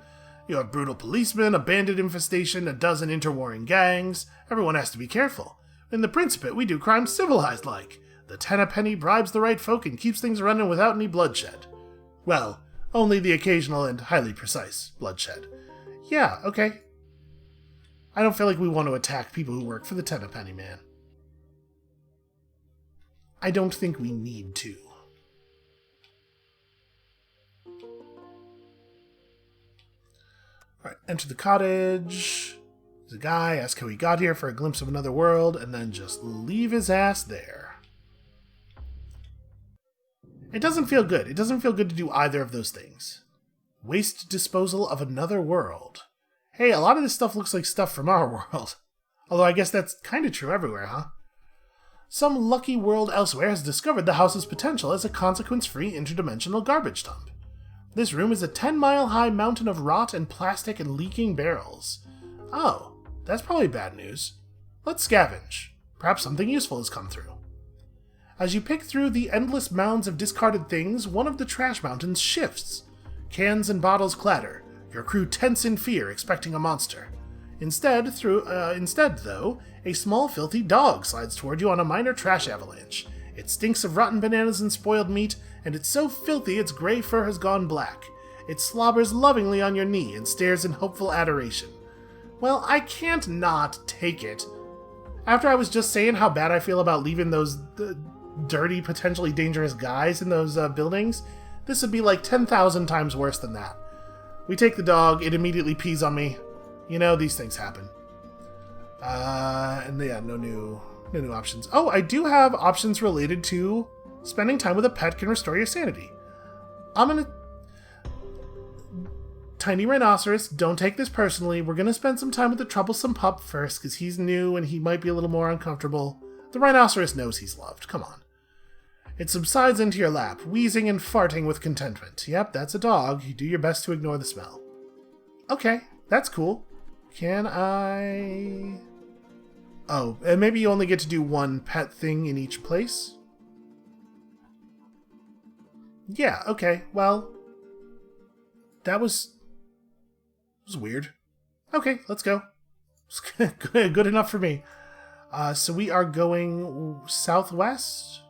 You have brutal policemen, a bandit infestation, a dozen interwarring gangs. Everyone has to be careful. In the Principate, we do crime civilized-like. The tenpenny bribes the right folk and keeps things running without any bloodshed. Well, only the occasional and highly precise bloodshed. Yeah, okay. I don't feel like we want to attack people who work for the tenpenny man. I don't think we need to. Alright, enter the cottage. There's a guy, ask how he got here for a glimpse of another world, and then just leave his ass there. It doesn't feel good. It doesn't feel good to do either of those things. Waste disposal of another world. Hey, a lot of this stuff looks like stuff from our world. Although I guess that's kind of true everywhere, huh? Some lucky world elsewhere has discovered the house's potential as a consequence-free interdimensional garbage dump. This room is a 10-mile-high mountain of rot and plastic and leaking barrels. Oh, that's probably bad news. Let's scavenge. Perhaps something useful has come through. As you pick through the endless mounds of discarded things, one of the trash mountains shifts. Cans and bottles clatter, your crew tense in fear, expecting a monster. Instead, though, a small filthy dog slides toward you on a minor trash avalanche. It stinks of rotten bananas and spoiled meat, and it's so filthy its gray fur has gone black. It slobbers lovingly on your knee and stares in hopeful adoration. Well, I can't not take it. After I was just saying how bad I feel about leaving those dirty, potentially dangerous guys in those buildings, this would be like 10,000 times worse than that. We take the dog, it immediately pees on me. You know, these things happen. And yeah, no new options. Oh, I do have options related to spending time with a pet can restore your sanity. Tiny Rhinoceros, don't take this personally. We're gonna spend some time with the troublesome pup first, because he's new and he might be a little more uncomfortable. The Rhinoceros knows he's loved. Come on. It subsides into your lap, wheezing and farting with contentment. Yep, that's a dog. You do your best to ignore the smell. Okay, that's cool. Can I... Oh, and maybe you only get to do one pet thing in each place? Yeah, okay, well... That was weird. Okay, let's go. It's good enough for me. So we are going southwest?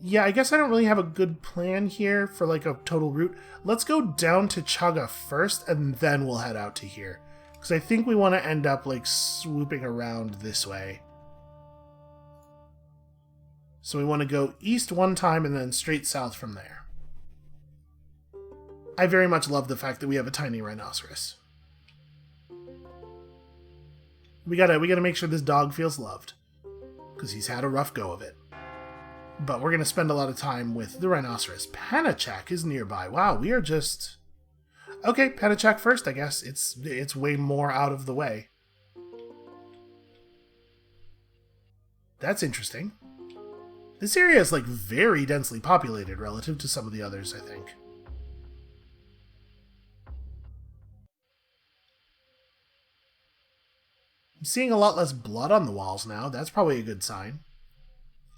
Yeah, I guess I don't really have a good plan here for like a total route. Let's go down to Chaga first, and then we'll head out to here. Because I think we want to end up like swooping around this way. So we want to go east one time and then straight south from there. I very much love the fact that we have a tiny rhinoceros. We gotta make sure this dog feels loved. Because he's had a rough go of it. But we're going to spend a lot of time with the rhinoceros. Panachak is nearby. Wow, we are just... Okay, Panachak first, I guess. It's way more out of the way. That's interesting. This area is, like, very densely populated relative to some of the others, I think. I'm seeing a lot less blood on the walls now. That's probably a good sign.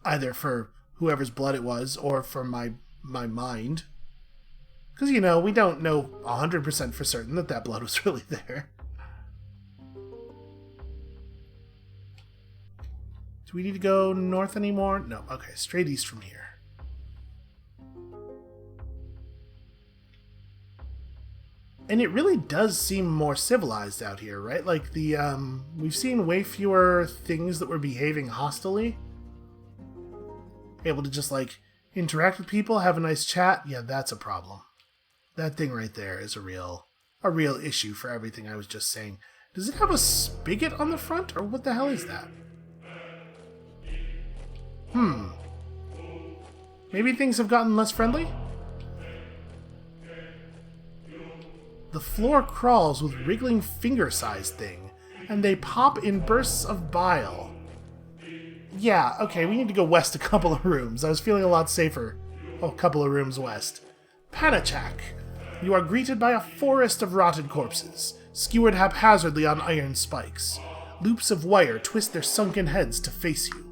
Either for whoever's blood it was, or for my mind. Because, you know, we don't know 100% for certain that blood was really there. Do we need to go north anymore? No, okay, straight east from here. And it really does seem more civilized out here, right? Like, we've seen way fewer things that were behaving hostilely. Able to just, like, interact with people, have a nice chat. Yeah, that's a problem. That thing right there is a real issue for everything I was just saying. Does it have a spigot on the front, or what the hell is that? Maybe things have gotten less friendly? The floor crawls with wriggling finger-sized thing, and they pop in bursts of bile. Yeah, okay, we need to go west a couple of rooms. I was feeling a lot safer a couple of rooms west. Panachak. You are greeted by a forest of rotted corpses, skewered haphazardly on iron spikes. Loops of wire twist their sunken heads to face you.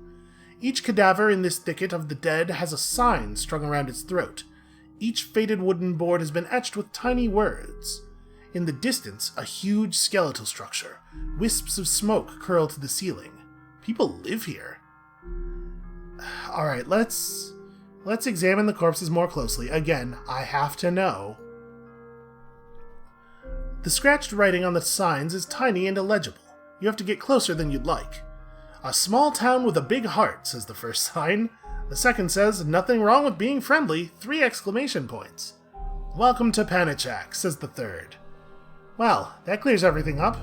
Each cadaver in this thicket of the dead has a sign strung around its throat. Each faded wooden board has been etched with tiny words. In the distance, a huge skeletal structure. Wisps of smoke curl to the ceiling. People live here. Alright, let's examine the corpses more closely. Again, I have to know. The scratched writing on the signs is tiny and illegible. You have to get closer than you'd like. A small town with a big heart, says the first sign. The second says, nothing wrong with being friendly, 3 exclamation points. Welcome to Panichak, says the third. Well, that clears everything up.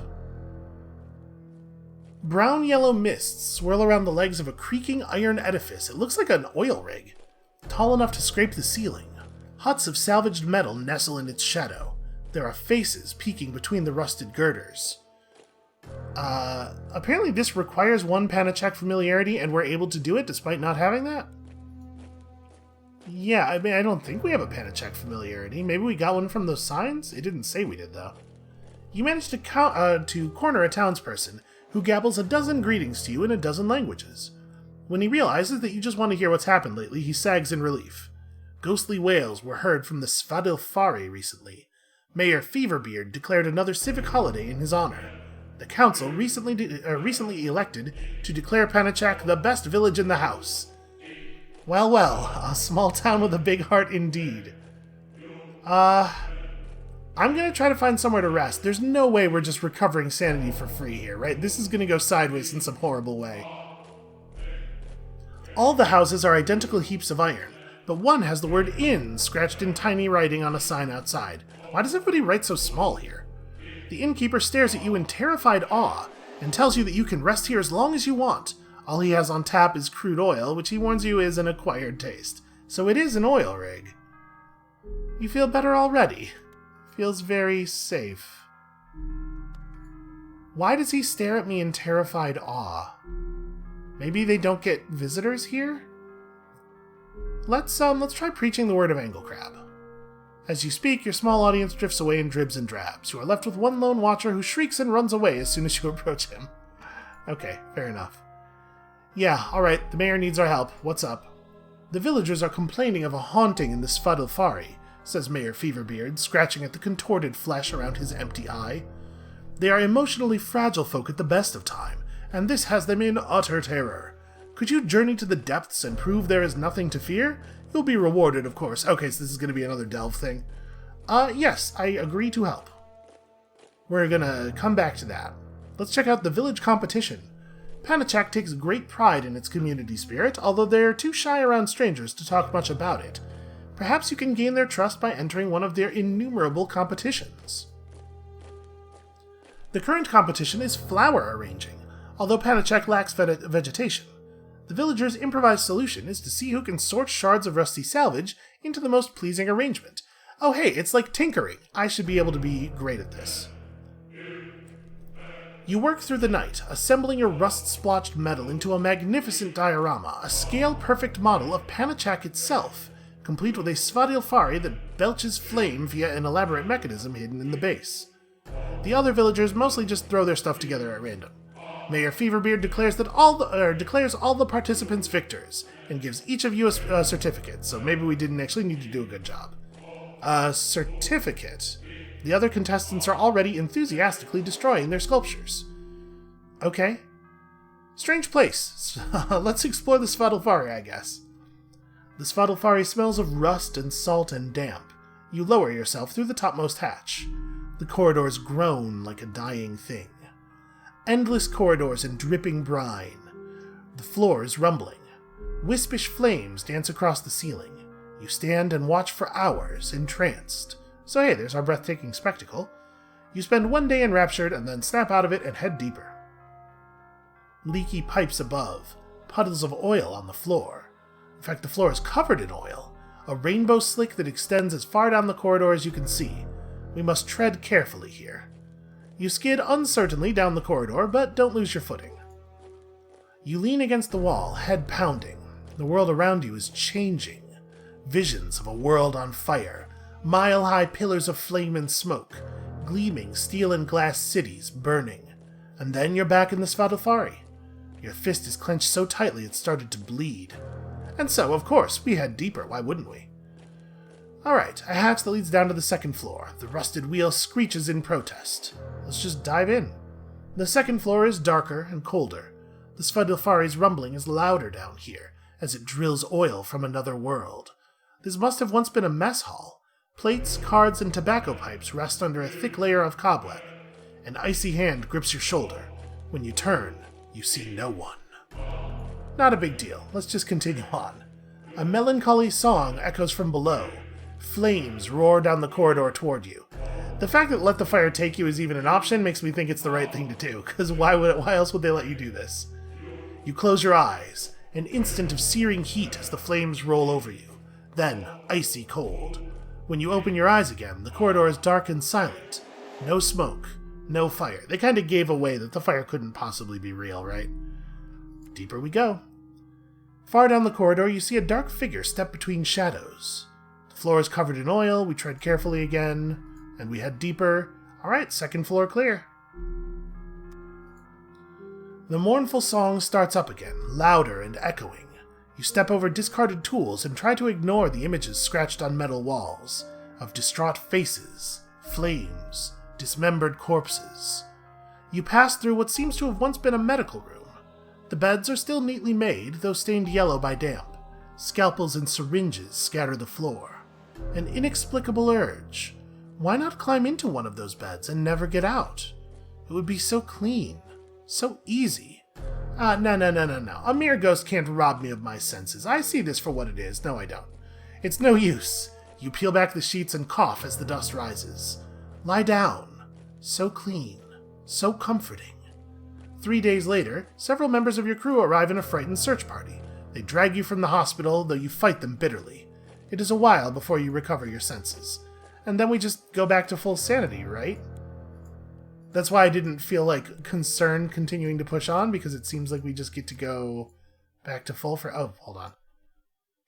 Brown-yellow mists swirl around the legs of a creaking iron edifice. It looks like an oil rig, tall enough to scrape the ceiling. Huts of salvaged metal nestle in its shadow. There are faces peeking between the rusted girders. Apparently this requires 1 Panichak familiarity, and we're able to do it despite not having that? Yeah, I mean, I don't think we have a Panichak familiarity. Maybe we got one from those signs? It didn't say we did, though. You managed to corner a townsperson who gabbles a dozen greetings to you in a dozen languages. When he realizes that you just want to hear what's happened lately, he sags in relief. Ghostly wails were heard from the Svadilfari recently. Mayor Feverbeard declared another civic holiday in his honor. The council recently elected to declare Panichak the best village in the house. Well, well, a small town with a big heart indeed. I'm gonna try to find somewhere to rest. There's no way we're just recovering sanity for free here, right? This is gonna go sideways in some horrible way. All the houses are identical heaps of iron, but one has the word inn scratched in tiny writing on a sign outside. Why does everybody write so small here? The innkeeper stares at you in terrified awe and tells you that you can rest here as long as you want. All he has on tap is crude oil, which he warns you is an acquired taste. So it is an oil rig. You feel better already. Feels very safe. Why does he stare at me in terrified awe? Maybe they don't get visitors here? Let's try preaching the word of Anglecrab. As you speak, your small audience drifts away in dribs and drabs. You are left with one lone watcher who shrieks and runs away as soon as you approach him. Okay, fair enough. Yeah, alright, the mayor needs our help. What's up? The villagers are complaining of a haunting in the Svadilfari, says Mayor Feverbeard, scratching at the contorted flesh around his empty eye. They are emotionally fragile folk at the best of time, and this has them in utter terror. Could you journey to the depths and prove there is nothing to fear? You'll be rewarded, of course. Okay, so this is going to be another delve thing. Yes, I agree to help. We're gonna come back to that. Let's check out the village competition. Panichak takes great pride in its community spirit, although they're too shy around strangers to talk much about it. Perhaps you can gain their trust by entering one of their innumerable competitions. The current competition is flower arranging, although Panichak lacks vegetation. The villagers' improvised solution is to see who can sort shards of rusty salvage into the most pleasing arrangement. Oh hey, it's like tinkering. I should be able to be great at this. You work through the night, assembling your rust-splotched metal into a magnificent diorama, a scale-perfect model of Panichak itself, complete with a Svadilfari that belches flame via an elaborate mechanism hidden in the base. The other villagers mostly just throw their stuff together at random. Mayor Feverbeard declares all the participants victors, and gives each of you a certificate, so maybe we didn't actually need to do a good job. A certificate? The other contestants are already enthusiastically destroying their sculptures. Okay. Strange place. Let's explore the Svadilfari, I guess. The Svadilfari smells of rust and salt and damp. You lower yourself through the topmost hatch. The corridors groan like a dying thing. Endless corridors and dripping brine. The floor is rumbling. Wispish flames dance across the ceiling. You stand and watch for hours, entranced. So hey, there's our breathtaking spectacle. You spend one day enraptured and then snap out of it and head deeper. Leaky pipes above, puddles of oil on the floor. In fact, the floor is covered in oil, a rainbow slick that extends as far down the corridor as you can see. We must tread carefully here. You skid uncertainly down the corridor, but don't lose your footing. You lean against the wall, head pounding. The world around you is changing. Visions of a world on fire, mile-high pillars of flame and smoke, gleaming steel and glass cities burning. And then you're back in the Svadilfari. Your fist is clenched so tightly it started to bleed. And so, of course, we head deeper, why wouldn't we? Alright, a hatch that leads down to the second floor. The rusted wheel screeches in protest. Let's just dive in. The second floor is darker and colder. The Svadilfari's rumbling is louder down here, as it drills oil from another world. This must have once been a mess hall. Plates, cards, and tobacco pipes rest under a thick layer of cobweb. An icy hand grips your shoulder. When you turn, you see no one. Not a big deal. Let's just continue on. A melancholy song echoes from below. Flames roar down the corridor toward you. The fact that let the fire take you is even an option makes me think it's the right thing to do, because why else would they let you do this? You close your eyes. An instant of searing heat as the flames roll over you. Then, icy cold. When you open your eyes again, the corridor is dark and silent. No smoke. No fire. They kind of gave away that the fire couldn't possibly be real, right? Deeper we go. Far down the corridor, you see a dark figure step between shadows. The floor is covered in oil, we tread carefully again, and we head deeper. Alright, second floor clear. The mournful song starts up again, louder and echoing. You step over discarded tools and try to ignore the images scratched on metal walls, of distraught faces, flames, dismembered corpses. You pass through what seems to have once been a medical room. The beds are still neatly made, though stained yellow by damp. Scalpels and syringes scatter the floor. An inexplicable urge. Why not climb into one of those beds and never get out? It would be so clean. So easy. No. A mere ghost can't rob me of my senses. I see this for what it is. No, I don't. It's no use. You peel back the sheets and cough as the dust rises. Lie down. So clean. So comforting. 3 days later, several members of your crew arrive in a frightened search party. They drag you from the hospital, though you fight them bitterly. It is a while before you recover your senses. And then we just go back to full sanity, right? That's why I didn't feel like concerned continuing to push on, because it seems like we just get to go back to full for... Oh, hold on.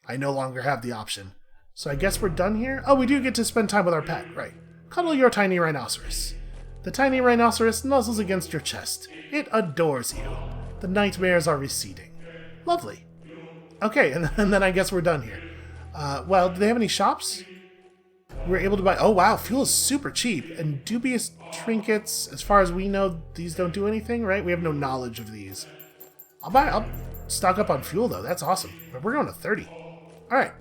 I no longer have the option. So I guess we're done here? Oh, we do get to spend time with our pet, right. Cuddle your tiny rhinoceros. The tiny rhinoceros nuzzles against your chest. It adores you. The nightmares are receding. Lovely. Okay, and then I guess we're done here. Well, do they have any shops? We're able to buy... Oh, wow, fuel is super cheap. And dubious trinkets, as far as we know, these don't do anything, right? We have no knowledge of these. I'll stock up on fuel, though. That's awesome. But we're going to 30. Alright.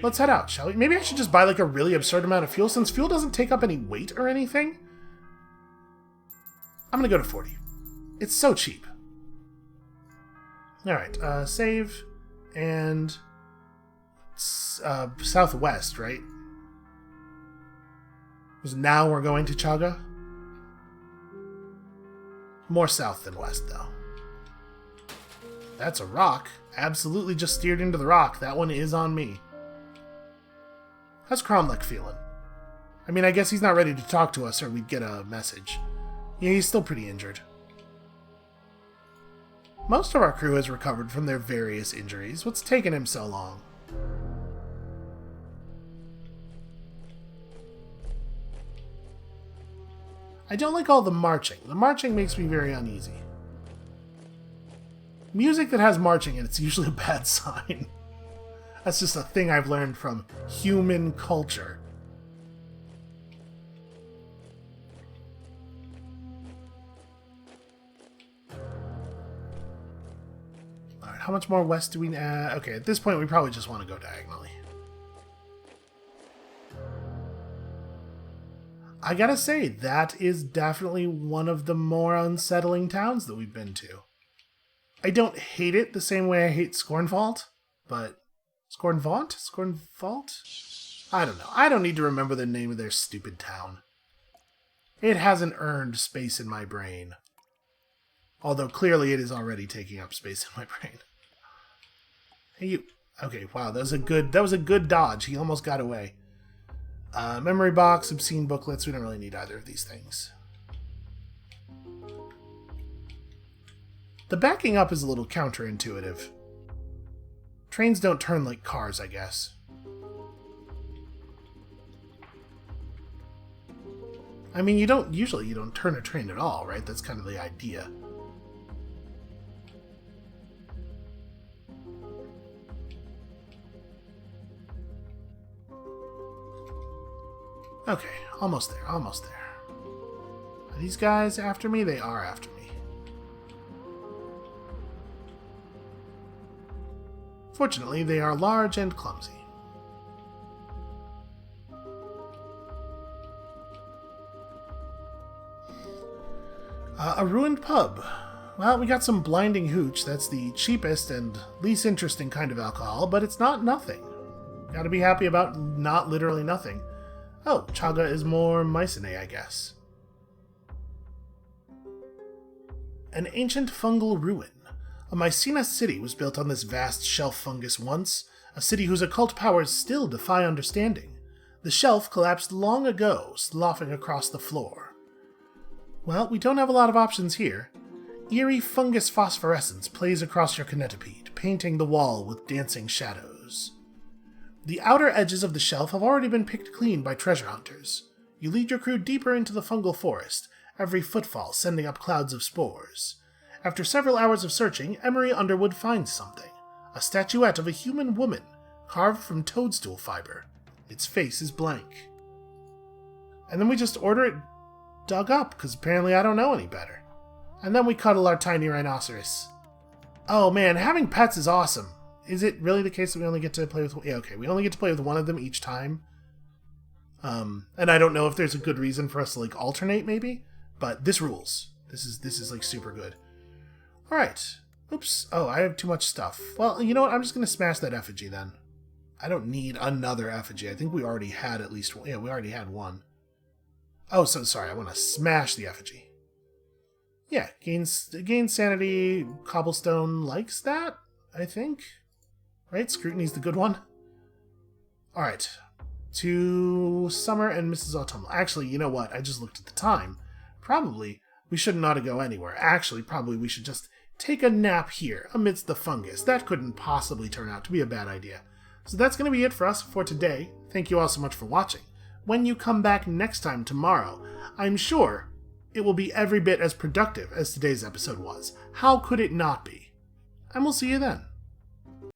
Let's head out, shall we? Maybe I should just buy, like, a really absurd amount of fuel, since fuel doesn't take up any weight or anything. I'm gonna go to 40. It's so cheap. Alright, save, and... southwest, right? Because now we're going to Chaga? More south than west, though. That's a rock. Absolutely just steered into the rock. That one is on me. How's Cromlech feeling? I mean, I guess he's not ready to talk to us or we'd get a message. Yeah, he's still pretty injured. Most of our crew has recovered from their various injuries. What's taken him so long? I don't like all the marching. The marching makes me very uneasy. Music that has marching in it's usually a bad sign. That's just a thing I've learned from human culture. Alright, how much more west do we... okay, at this point we probably just want to go diagonally. I gotta say, that is definitely one of the more unsettling towns that we've been to. I don't hate it the same way I hate Scornvault, but... Scornvault? I don't know. I don't need to remember the name of their stupid town. It hasn't earned space in my brain. Although clearly it is already taking up space in my brain. Hey, you... Okay, wow, that was a good dodge. He almost got away. Memory box, obscene booklets. We don't really need either of these things. The backing up is a little counterintuitive. Trains don't turn like cars, I guess. I mean, you don't turn a train at all, right? That's kind of the idea. Okay, almost there, almost there. Are these guys after me? They are after me. Fortunately, they are large and clumsy. A ruined pub. Well, we got some blinding hooch. That's the cheapest and least interesting kind of alcohol, but it's not nothing. Gotta be happy about not literally nothing. Oh, chaga is more mycenae, I guess. An ancient fungal ruin. A Mycena city was built on this vast shelf fungus once, a city whose occult powers still defy understanding. The shelf collapsed long ago, sloughing across the floor. Well, we don't have a lot of options here. Eerie fungus phosphorescence plays across your kinetipede, painting the wall with dancing shadows. The outer edges of the shelf have already been picked clean by treasure hunters. You lead your crew deeper into the fungal forest, every footfall sending up clouds of spores. After several hours of searching, Emery Underwood finds something. A statuette of a human woman, carved from toadstool fiber. Its face is blank. And then we just order it dug up, because apparently I don't know any better. And then we cuddle our tiny rhinoceros. Oh man, having pets is awesome. Is it really the case that we only get to play with... Yeah, okay, we only get to play with one of them each time. And I don't know if there's a good reason for us to, like, alternate, maybe? But this rules. This is like, super good. Alright. Oops. Oh, I have too much stuff. Well, you know what? I'm just going to smash that effigy, then. I don't need another effigy. I think we already had at least one. Yeah, we already had one. Oh, so sorry. I want to smash the effigy. Yeah, gains sanity. Cobblestone likes that, I think. Right? Scrutiny's the good one. Alright. To Summer and Mrs. Autumnal. Actually, you know what? I just looked at the time. Probably we shouldn't ought to go anywhere. Actually, probably we should just take a nap here amidst the fungus. That couldn't possibly turn out to be a bad idea. So that's going to be it for us for today. Thank you all so much for watching. When you come back next time tomorrow, I'm sure it will be every bit as productive as today's episode was. How could it not be? And we'll see you then.